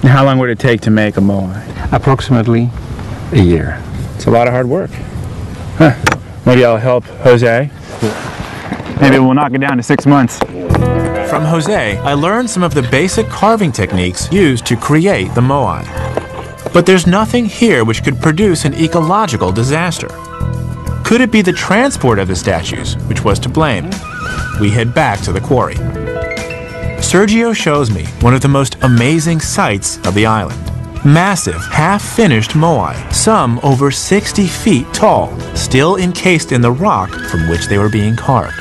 How long would it take to make a moai? Approximately a year. It's a lot of hard work. Huh. Maybe I'll help Jose. Maybe we'll knock it down to 6 months. From Jose, I learned some of the basic carving techniques used to create the moai. But there's nothing here which could produce an ecological disaster. Could it be the transport of the statues which was to blame? We head back to the quarry. Sergio shows me one of the most amazing sights of the island. Massive, half-finished moai, some over 60 feet tall, still encased in the rock from which they were being carved.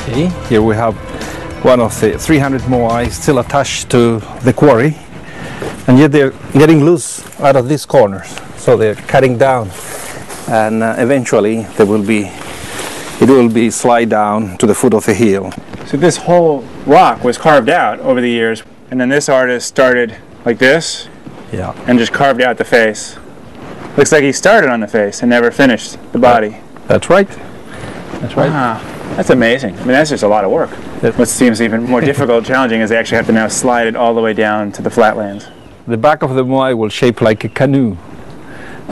Okay, here we have one of the 300 moai still attached to the quarry, and yet they're getting loose out of these corners. So they're cutting down, and eventually it will be slide down to the foot of the hill. So this whole rock was carved out over the years, and then this artist started like this, yeah, and just carved out the face. Looks like he started on the face and never finished the body. That's right. That's right. Wow, that's amazing. I mean, that's just a lot of work. What seems even more difficult and challenging is they actually have to now slide it all the way down to the flatlands. The back of the moai will shape like a canoe.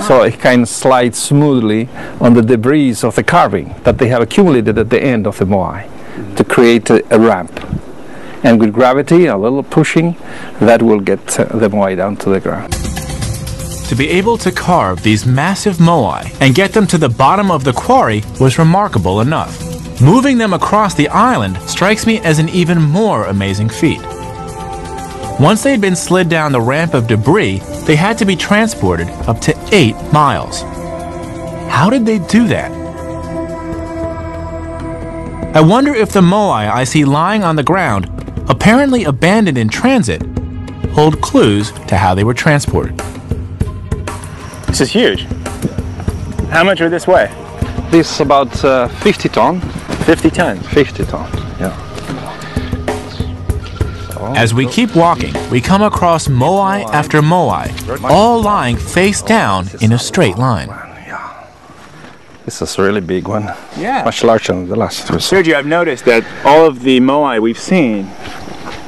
So it can slide smoothly on the debris of the carving that they have accumulated at the end of the moai to create a ramp. And with gravity, a little pushing, that will get the moai down to the ground. To be able to carve these massive moai and get them to the bottom of the quarry was remarkable enough. Moving them across the island strikes me as an even more amazing feat. Once they had been slid down the ramp of debris, they had to be transported up to 8 miles. How did they do that? I wonder if the moai I see lying on the ground, apparently abandoned in transit, hold clues to how they were transported. This is huge. How much would this weigh? This is about 50 tons. 50 tons? 50 tons, yeah. As we keep walking, we come across moai after moai, all lying face down in a straight line. This is a really big one. Yeah. Much larger than the last two. Sergio, I've noticed that all of the moai we've seen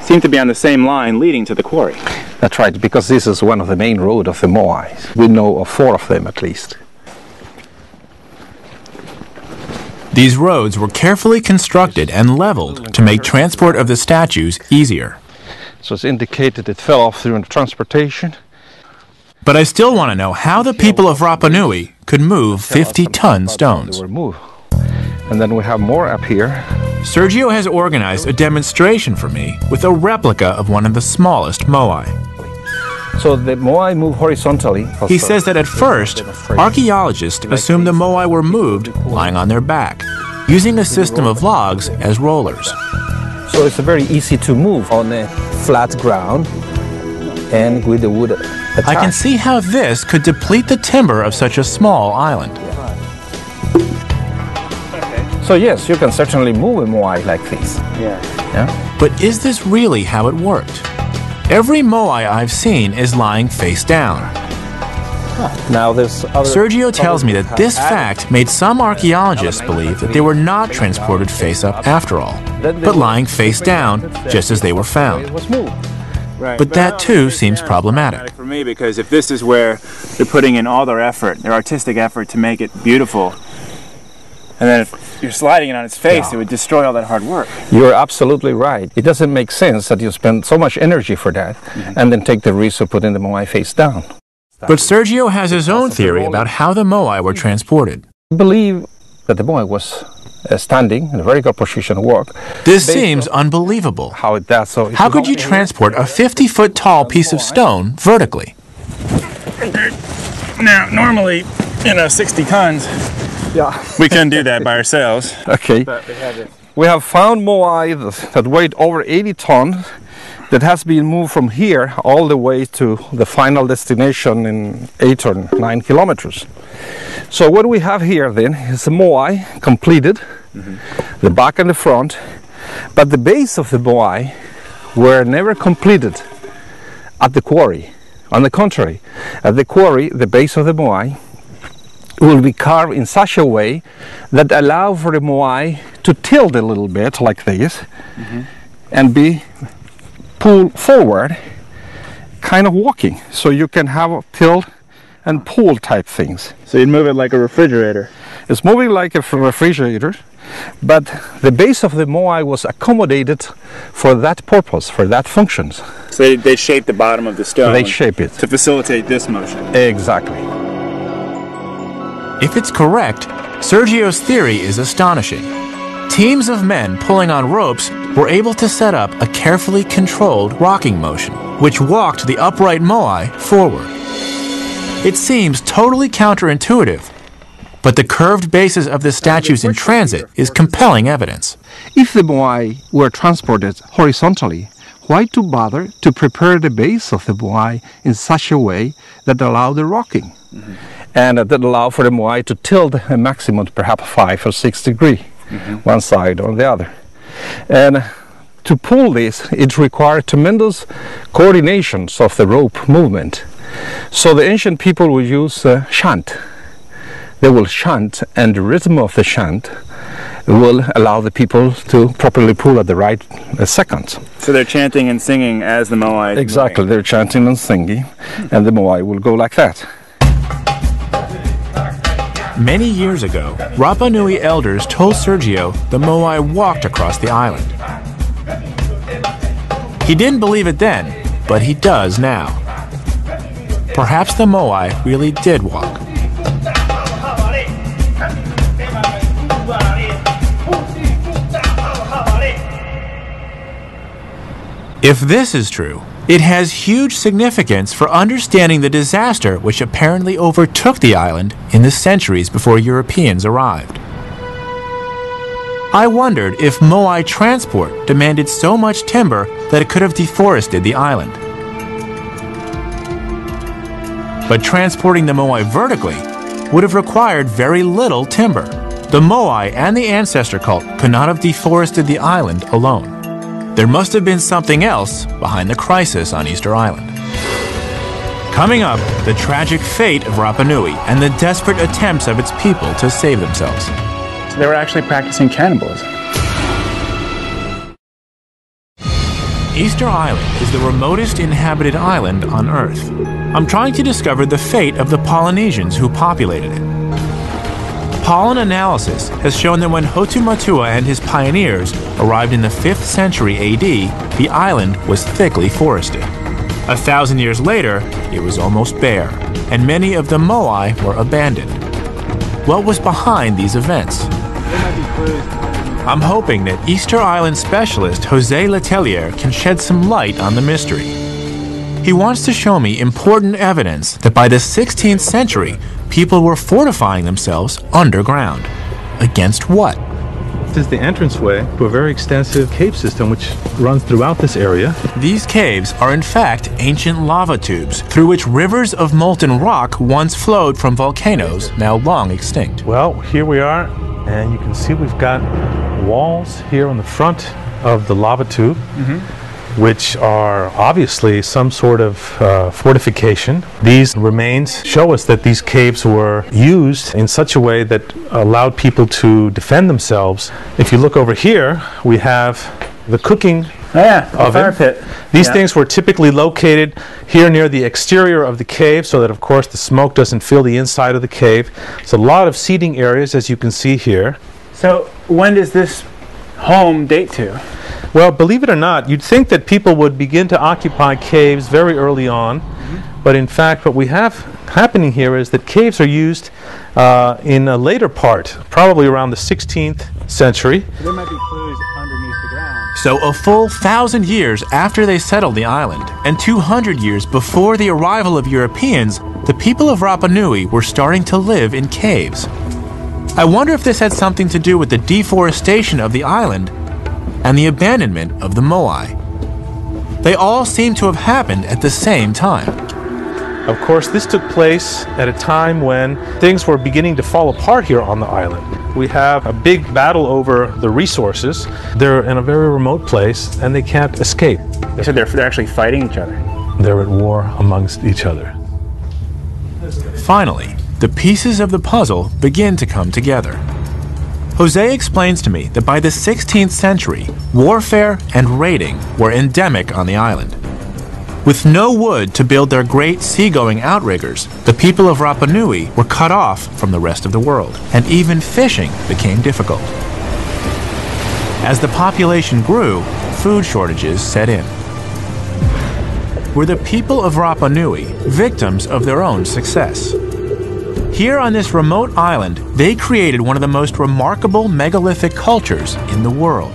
seem to be on the same line leading to the quarry. That's right, because this is one of the main roads of the moai. We know of 4 of them at least. These roads were carefully constructed and leveled to make transport of the statues easier. So it's indicated it fell off during transportation. But I still want to know how the people of Rapa Nui could move 50-ton stones. They were moved. And then we have more up here. Sergio has organized a demonstration for me with a replica of one of the smallest moai. So the moai move horizontally. He says that at first, archaeologists assumed the moai were moved lying on their back, using a system of logs as rollers. So it's very easy to move on a flat ground and with the wood attached. I can see how this could deplete the timber of such a small island. So yes, you can certainly move a moai like this. Yeah. But is this really how it worked? Every moai I've seen is lying face down. Now there's Sergio tells me that this fact made some archaeologists believe that they were not transported face up after all, but lying face down just as they were found. Right. But that too seems problematic. For me, because if this is where they're putting in all their effort, their artistic effort to make it beautiful, and then if you're sliding it on its face, it would destroy all that hard work. You're absolutely right. It doesn't make sense that you spend so much energy for that and then take the risk of putting the moai face down. But Sergio has his own theory about how the moai were transported. I believe that the moai was standing in a very good position to work. This seems unbelievable. How it does so. How could you transport a 50-foot tall piece of stone vertically? Now, normally, 60 tons, we couldn't do that by ourselves. Okay. We have found moai that weighed over 80 tons that has been moved from here all the way to the final destination in 8 or 9 kilometers. So what we have here then is a moai completed, the back and the front, but the base of the moai were never completed at the quarry. On the contrary, at the quarry, the base of the moai will be carved in such a way that allow for the Moai to tilt a little bit like this and be pulled forward, kind of walking. So you can have a tilt and pull type things. So you'd move it like a refrigerator. It's moving like a refrigerator, but the base of the Moai was accommodated for that purpose, for that functions. So they shape the bottom of the stone. They shape it to facilitate this motion. Exactly. If it's correct, Sergio's theory is astonishing. Teams of men pulling on ropes were able to set up a carefully controlled rocking motion, which walked the upright Moai forward. It seems totally counterintuitive, but the curved bases of the statues in transit is compelling evidence. If the Moai were transported horizontally, why to bother to prepare the base of the Moai in such a way that allow the rocking? And that allow for the Moai to tilt a maximum perhaps 5 or 6 degrees, one side or the other. And to pull this, it required tremendous coordinations of the rope movement. So the ancient people will use chant. They will chant, and the rhythm of the chant will allow the people to properly pull at the right seconds. So they're chanting and singing as the Moai is Exactly, moving. they're chanting and singing, and the Moai will go like that. Many years ago, Rapa Nui elders told Sergio the Moai walked across the island. He didn't believe it then, but he does now. Perhaps the Moai really did walk. If this is true, it has huge significance for understanding the disaster which apparently overtook the island in the centuries before Europeans arrived. I wondered if Moai transport demanded so much timber that it could have deforested the island. But transporting the Moai vertically would have required very little timber. The Moai and the ancestor cult could not have deforested the island alone. There must have been something else behind the crisis on Easter Island. Coming up, the tragic fate of Rapa Nui and the desperate attempts of its people to save themselves. So they were actually practicing cannibalism. Easter Island is the remotest inhabited island on Earth. I'm trying to discover the fate of the Polynesians who populated it. Pollen analysis has shown that when Hotumatua and his pioneers arrived in the 5th century AD, the island was thickly forested. 1,000 years later, it was almost bare, and many of the Moai were abandoned. What was behind these events? I'm hoping that Easter Island specialist Jose Letelier can shed some light on the mystery. He wants to show me important evidence that by the 16th century, people were fortifying themselves underground. Against what? This is the entranceway to a very extensive cave system which runs throughout this area. These caves are in fact ancient lava tubes through which rivers of molten rock once flowed from volcanoes now long extinct. Well, here we are, and you can see we've got walls here on the front of the lava tube, which are obviously some sort of fortification. These remains show us that these caves were used in such a way that allowed people to defend themselves. If you look over here, we have the cooking oven. Fire pit. These things were typically located here near the exterior of the cave so that, of course, the smoke doesn't fill the inside of the cave. It's a lot of seating areas, as you can see here. So when does this home date to? Well, believe it or not, you'd think that people would begin to occupy caves very early on, but in fact what we have happening here is that caves are used in a later part, probably around the 16th century. There might be clues underneath the ground. So a full 1,000 years after they settled the island, and 200 years before the arrival of Europeans, the people of Rapa Nui were starting to live in caves. I wonder if this had something to do with the deforestation of the island and the abandonment of the Moai. They all seem to have happened at the same time. Of course, this took place at a time when things were beginning to fall apart here on the island. We have a big battle over the resources. They're in a very remote place and they can't escape. They said they're actually fighting each other. They're at war amongst each other. Finally, the pieces of the puzzle begin to come together. Jose explains to me that by the 16th century, warfare and raiding were endemic on the island. With no wood to build their great seagoing outriggers, the people of Rapa Nui were cut off from the rest of the world, and even fishing became difficult. As the population grew, food shortages set in. Were the people of Rapa Nui victims of their own success? Here on this remote island, they created one of the most remarkable megalithic cultures in the world.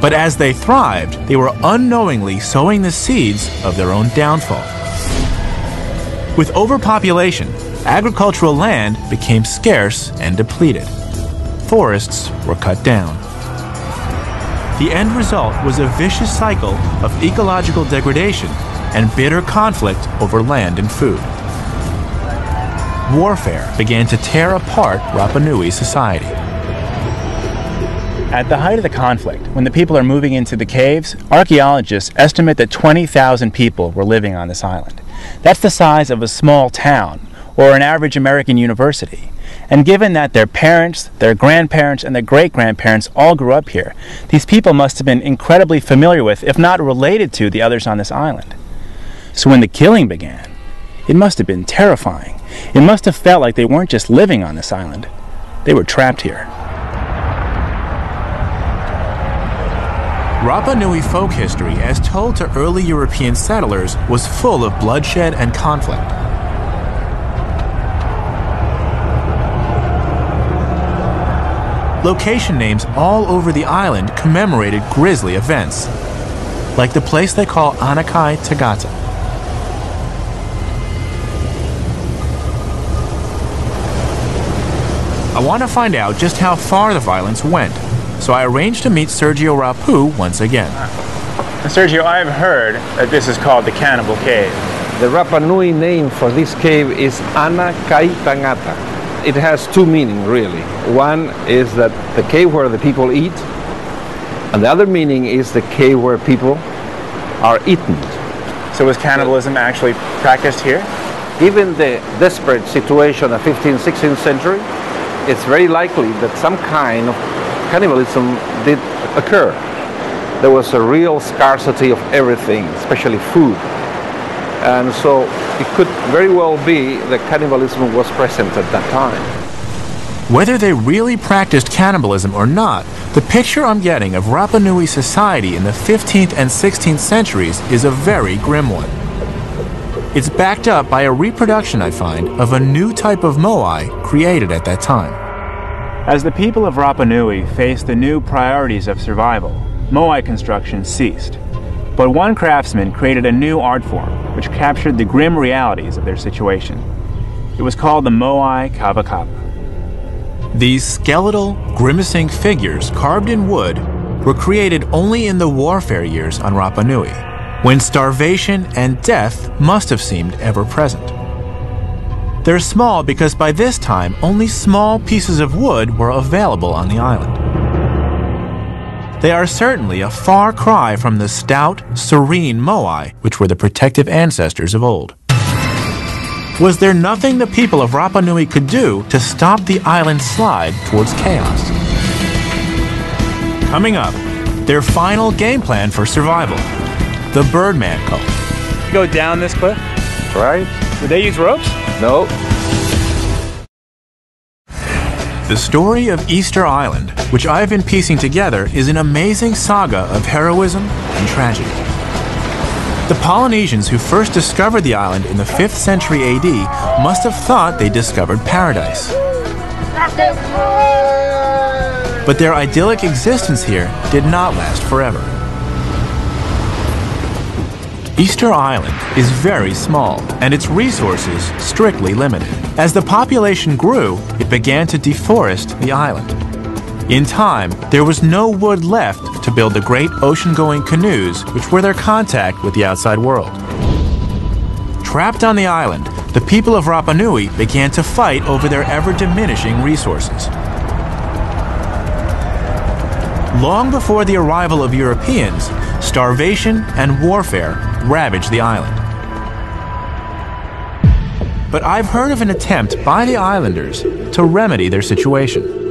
But as they thrived, they were unknowingly sowing the seeds of their own downfall. With overpopulation, agricultural land became scarce and depleted. Forests were cut down. The end result was a vicious cycle of ecological degradation and bitter conflict over land and food. Warfare began to tear apart Rapa Nui society. At the height of the conflict, when the people are moving into the caves, archaeologists estimate that 20,000 people were living on this island. That's the size of a small town, or an average American university. And given that their parents, their grandparents, and their great-grandparents all grew up here, these people must have been incredibly familiar with, if not related to, the others on this island. So when the killing began, it must have been terrifying. It must have felt like they weren't just living on this island, they were trapped here. Rapa Nui folk history, as told to early European settlers, was full of bloodshed and conflict. Location names all over the island commemorated grisly events, like the place they call Anakai Tagata. I want to find out just how far the violence went, so I arranged to meet Sergio Rapu once again. Sergio, I've heard that this is called the Cannibal Cave. The Rapa Nui name for this cave is Anakai Tagata. It has two meanings, really. One is that the cave where the people eat, and the other meaning is the cave where people are eaten. So was cannibalism actually practiced here? Given the desperate situation of 15th, 16th century, it's very likely that some kind of cannibalism did occur. There was a real scarcity of everything, especially food. And so it could very well be that cannibalism was present at that time. Whether they really practiced cannibalism or not, the picture I'm getting of Rapa Nui society in the 15th and 16th centuries is a very grim one. It's backed up by a reproduction, I find, of a new type of moai created at that time. As the people of Rapa Nui faced the new priorities of survival, moai construction ceased. But one craftsman created a new art form which captured the grim realities of their situation. It was called the Moai Kavakapa. These skeletal, grimacing figures carved in wood were created only in the warfare years on Rapa Nui, when starvation and death must have seemed ever present. They're small because by this time only small pieces of wood were available on the island. They are certainly a far cry from the stout, serene moai, which were the protective ancestors of old. Was there nothing the people of Rapa Nui could do to stop the island's slide towards chaos? Coming up, their final game plan for survival, the Birdman cult. You go down this cliff? Right? Did they use ropes? No. The story of Easter Island, which I've been piecing together, is an amazing saga of heroism and tragedy. The Polynesians who first discovered the island in the 5th century AD must have thought they discovered paradise. But their idyllic existence here did not last forever. Easter Island is very small, and its resources strictly limited. As the population grew, it began to deforest the island. In time, there was no wood left to build the great ocean-going canoes which were their contact with the outside world. Trapped on the island, the people of Rapa Nui began to fight over their ever-diminishing resources. Long before the arrival of Europeans, starvation and warfare ravaged the island. but I've heard of an attempt by the islanders to remedy their situation.